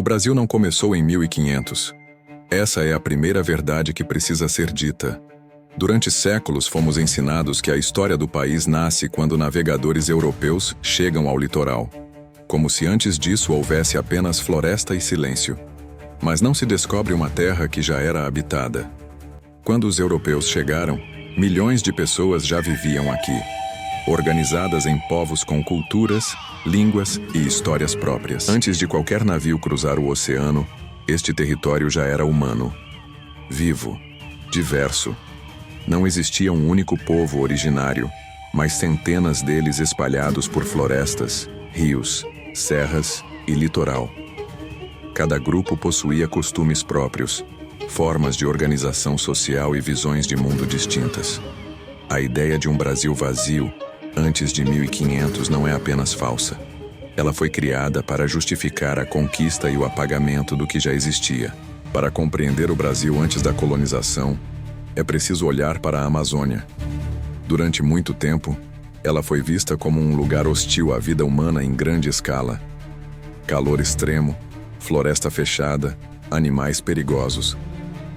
Brasil não começou em 1500. Essa é a primeira verdade que precisa ser dita. Durante séculos fomos ensinados que a história do país nasce quando navegadores europeus chegam ao litoral, como se antes disso houvesse apenas floresta e silêncio. Mas não se descobre uma terra que já era habitada. Quando os europeus chegaram, milhões de pessoas já viviam aqui, organizadas em povos com culturas, línguas e histórias próprias. Antes de qualquer navio cruzar o oceano, este território já era humano, vivo, diverso. Não existia um único povo originário, mas centenas deles espalhados por florestas, rios, serras e litoral. Cada grupo possuía costumes próprios, formas de organização social e visões de mundo distintas. A ideia de um Brasil vazio, antes de 1500, não é apenas falsa. Ela foi criada para justificar a conquista e o apagamento do que já existia. Para compreender o Brasil antes da colonização, é preciso olhar para a Amazônia. Durante muito tempo, ela foi vista como um lugar hostil à vida humana em grande escala. Calor extremo, floresta fechada, animais perigosos.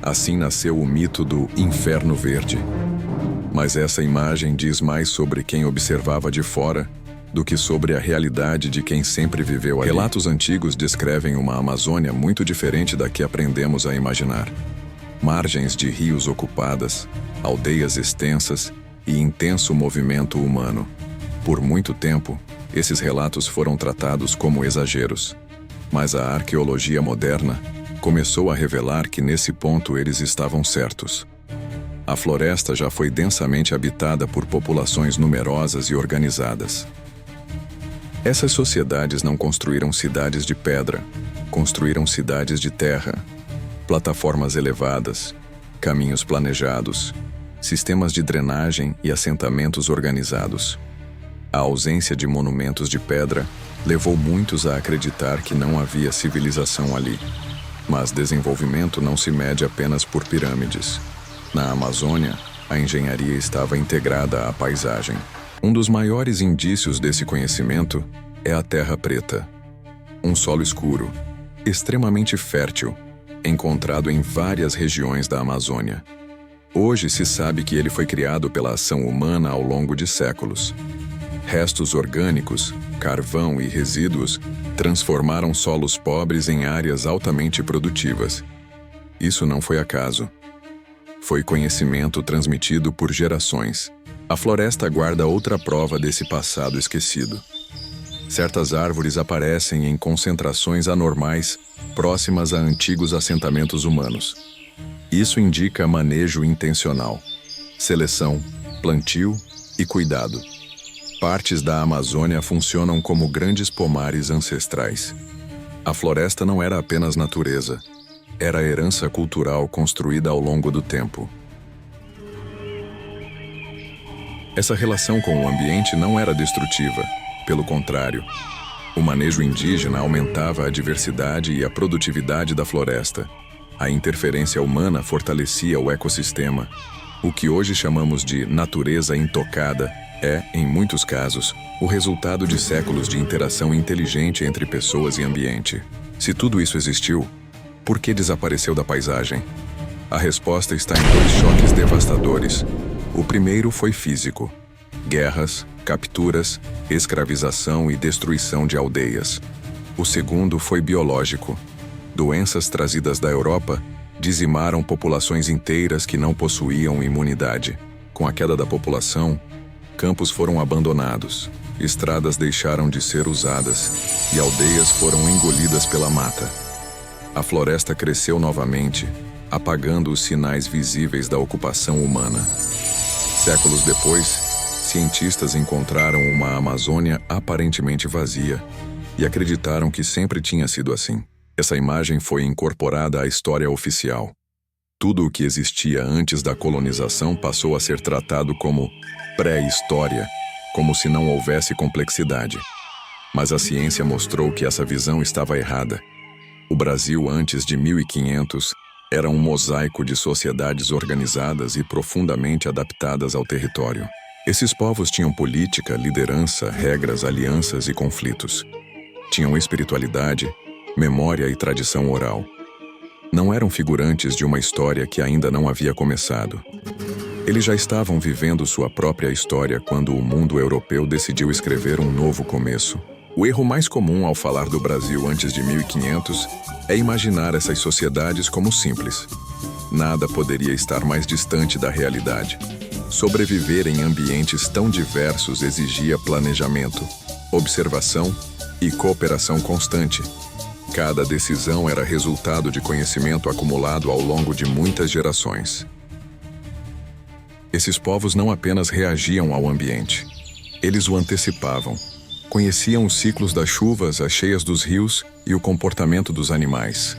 Assim nasceu o mito do Inferno Verde. Mas essa imagem diz mais sobre quem observava de fora do que sobre a realidade de quem sempre viveu ali. Relatos antigos descrevem uma Amazônia muito diferente da que aprendemos a imaginar. Margens de rios ocupadas, aldeias extensas e intenso movimento humano. Por muito tempo, esses relatos foram tratados como exageros. Mas a arqueologia moderna começou a revelar que nesse ponto eles estavam certos. A floresta já foi densamente habitada por populações numerosas e organizadas. Essas sociedades não construíram cidades de pedra, construíram cidades de terra, plataformas elevadas, caminhos planejados, sistemas de drenagem e assentamentos organizados. A ausência de monumentos de pedra levou muitos a acreditar que não havia civilização ali. Mas desenvolvimento não se mede apenas por pirâmides. Na Amazônia, a engenharia estava integrada à paisagem. Um dos maiores indícios desse conhecimento é a terra preta. Um solo escuro, extremamente fértil, encontrado em várias regiões da Amazônia. Hoje se sabe que ele foi criado pela ação humana ao longo de séculos. Restos orgânicos, carvão e resíduos transformaram solos pobres em áreas altamente produtivas. Isso não foi acaso. Foi conhecimento transmitido por gerações. A floresta guarda outra prova desse passado esquecido. Certas árvores aparecem em concentrações anormais, próximas a antigos assentamentos humanos. Isso indica manejo intencional, seleção, plantio e cuidado. Partes da Amazônia funcionam como grandes pomares ancestrais. A floresta não era apenas natureza, era herança cultural construída ao longo do tempo. Essa relação com o ambiente não era destrutiva, pelo contrário. O manejo indígena aumentava a diversidade e a produtividade da floresta. A interferência humana fortalecia o ecossistema. O que hoje chamamos de natureza intocada é, em muitos casos, o resultado de séculos de interação inteligente entre pessoas e ambiente. Se tudo isso existiu, por que desapareceu da paisagem? A resposta está em dois choques devastadores. O primeiro foi físico: guerras, capturas, escravização e destruição de aldeias. O segundo foi biológico. Doenças trazidas da Europa dizimaram populações inteiras que não possuíam imunidade. Com a queda da população, campos foram abandonados, estradas deixaram de ser usadas e aldeias foram engolidas pela mata. A floresta cresceu novamente, apagando os sinais visíveis da ocupação humana. Séculos depois, cientistas encontraram uma Amazônia aparentemente vazia e acreditaram que sempre tinha sido assim. Essa imagem foi incorporada à história oficial. Tudo o que existia antes da colonização passou a ser tratado como pré-história, como se não houvesse complexidade. Mas a ciência mostrou que essa visão estava errada. O Brasil, antes de 1500, era um mosaico de sociedades organizadas e profundamente adaptadas ao território. Esses povos tinham política, liderança, regras, alianças e conflitos. Tinham espiritualidade, memória e tradição oral. Não eram figurantes de uma história que ainda não havia começado. Eles já estavam vivendo sua própria história quando o mundo europeu decidiu escrever um novo começo. O erro mais comum ao falar do Brasil antes de 1500 é imaginar essas sociedades como simples. Nada poderia estar mais distante da realidade. Sobreviver em ambientes tão diversos exigia planejamento, observação e cooperação constante. Cada decisão era resultado de conhecimento acumulado ao longo de muitas gerações. Esses povos não apenas reagiam ao ambiente, eles o antecipavam. Conheciam os ciclos das chuvas, as cheias dos rios e o comportamento dos animais.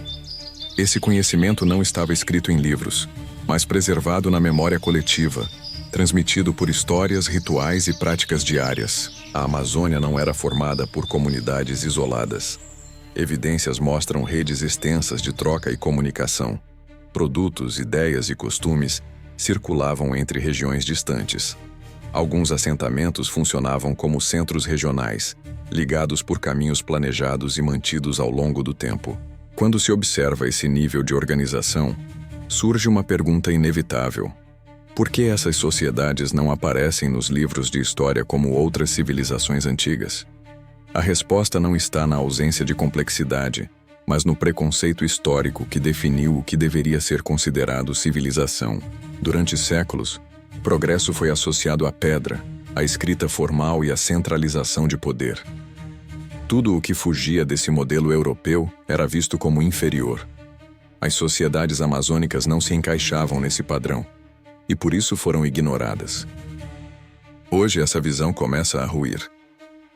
Esse conhecimento não estava escrito em livros, mas preservado na memória coletiva, transmitido por histórias, rituais e práticas diárias. A Amazônia não era formada por comunidades isoladas. Evidências mostram redes extensas de troca e comunicação. Produtos, ideias e costumes circulavam entre regiões distantes. Alguns assentamentos funcionavam como centros regionais, ligados por caminhos planejados e mantidos ao longo do tempo. Quando se observa esse nível de organização, surge uma pergunta inevitável. Por que essas sociedades não aparecem nos livros de história como outras civilizações antigas? A resposta não está na ausência de complexidade, mas no preconceito histórico que definiu o que deveria ser considerado civilização. Durante séculos, o progresso foi associado à pedra, à escrita formal e à centralização de poder. Tudo o que fugia desse modelo europeu era visto como inferior. As sociedades amazônicas não se encaixavam nesse padrão, e por isso foram ignoradas. Hoje essa visão começa a ruir.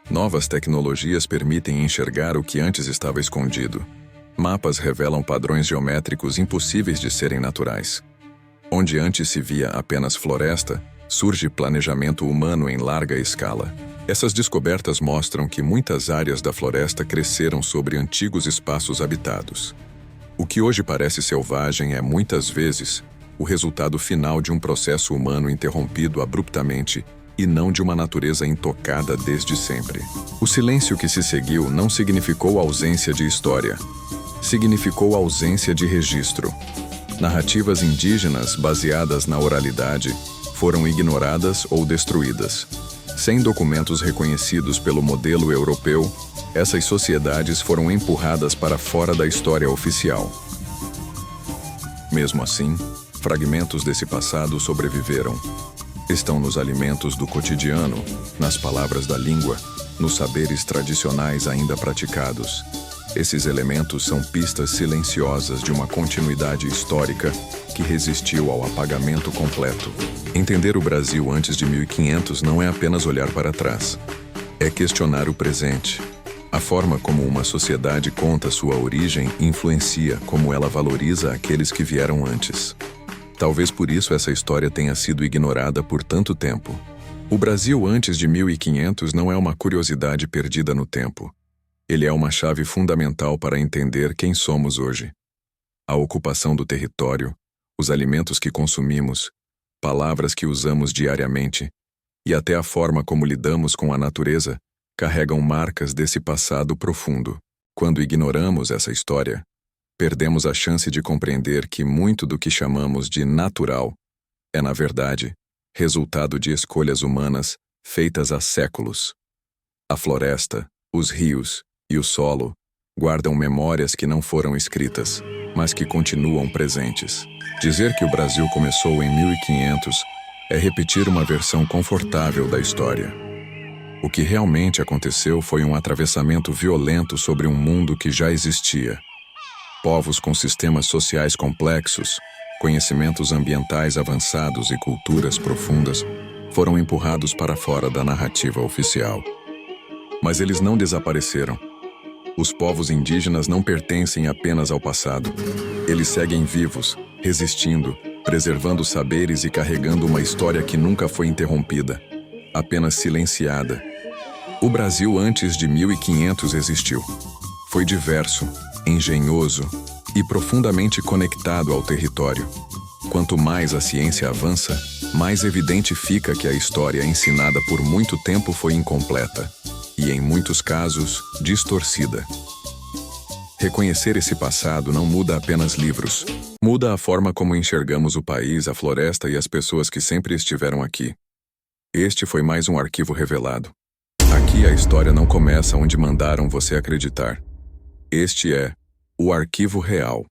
Novas tecnologias permitem enxergar o que antes estava escondido. Mapas revelam padrões geométricos impossíveis de serem naturais. Onde antes se via apenas floresta, surge planejamento humano em larga escala. Essas descobertas mostram que muitas áreas da floresta cresceram sobre antigos espaços habitados. O que hoje parece selvagem é, muitas vezes, o resultado final de um processo humano interrompido abruptamente e não de uma natureza intocada desde sempre. O silêncio que se seguiu não significou ausência de história. Significou ausência de registro. Narrativas indígenas baseadas na oralidade foram ignoradas ou destruídas. Sem documentos reconhecidos pelo modelo europeu, essas sociedades foram empurradas para fora da história oficial. Mesmo assim, fragmentos desse passado sobreviveram. Estão nos alimentos do cotidiano, nas palavras da língua, nos saberes tradicionais ainda praticados. Esses elementos são pistas silenciosas de uma continuidade histórica que resistiu ao apagamento completo. Entender o Brasil antes de 1500 não é apenas olhar para trás. É questionar o presente. A forma como uma sociedade conta sua origem influencia como ela valoriza aqueles que vieram antes. Talvez por isso essa história tenha sido ignorada por tanto tempo. O Brasil antes de 1500 não é uma curiosidade perdida no tempo. Ele é uma chave fundamental para entender quem somos hoje. A ocupação do território, os alimentos que consumimos, palavras que usamos diariamente e até a forma como lidamos com a natureza carregam marcas desse passado profundo. Quando ignoramos essa história, perdemos a chance de compreender que muito do que chamamos de natural é, na verdade, resultado de escolhas humanas feitas há séculos. A floresta, os rios e o solo guardam memórias que não foram escritas, mas que continuam presentes. Dizer que o Brasil começou em 1500 é repetir uma versão confortável da história. O que realmente aconteceu foi um atravessamento violento sobre um mundo que já existia. Povos com sistemas sociais complexos, conhecimentos ambientais avançados e culturas profundas foram empurrados para fora da narrativa oficial. Mas eles não desapareceram. Os povos indígenas não pertencem apenas ao passado. Eles seguem vivos, resistindo, preservando saberes e carregando uma história que nunca foi interrompida, apenas silenciada. O Brasil antes de 1500 existiu. Foi diverso, engenhoso e profundamente conectado ao território. Quanto mais a ciência avança, mais evidente fica que a história ensinada por muito tempo foi incompleta e, em muitos casos, distorcida. Reconhecer esse passado não muda apenas livros. Muda a forma como enxergamos o país, a floresta e as pessoas que sempre estiveram aqui. Este foi mais um arquivo revelado. Aqui a história não começa onde mandaram você acreditar. Este é o Arquivo Real.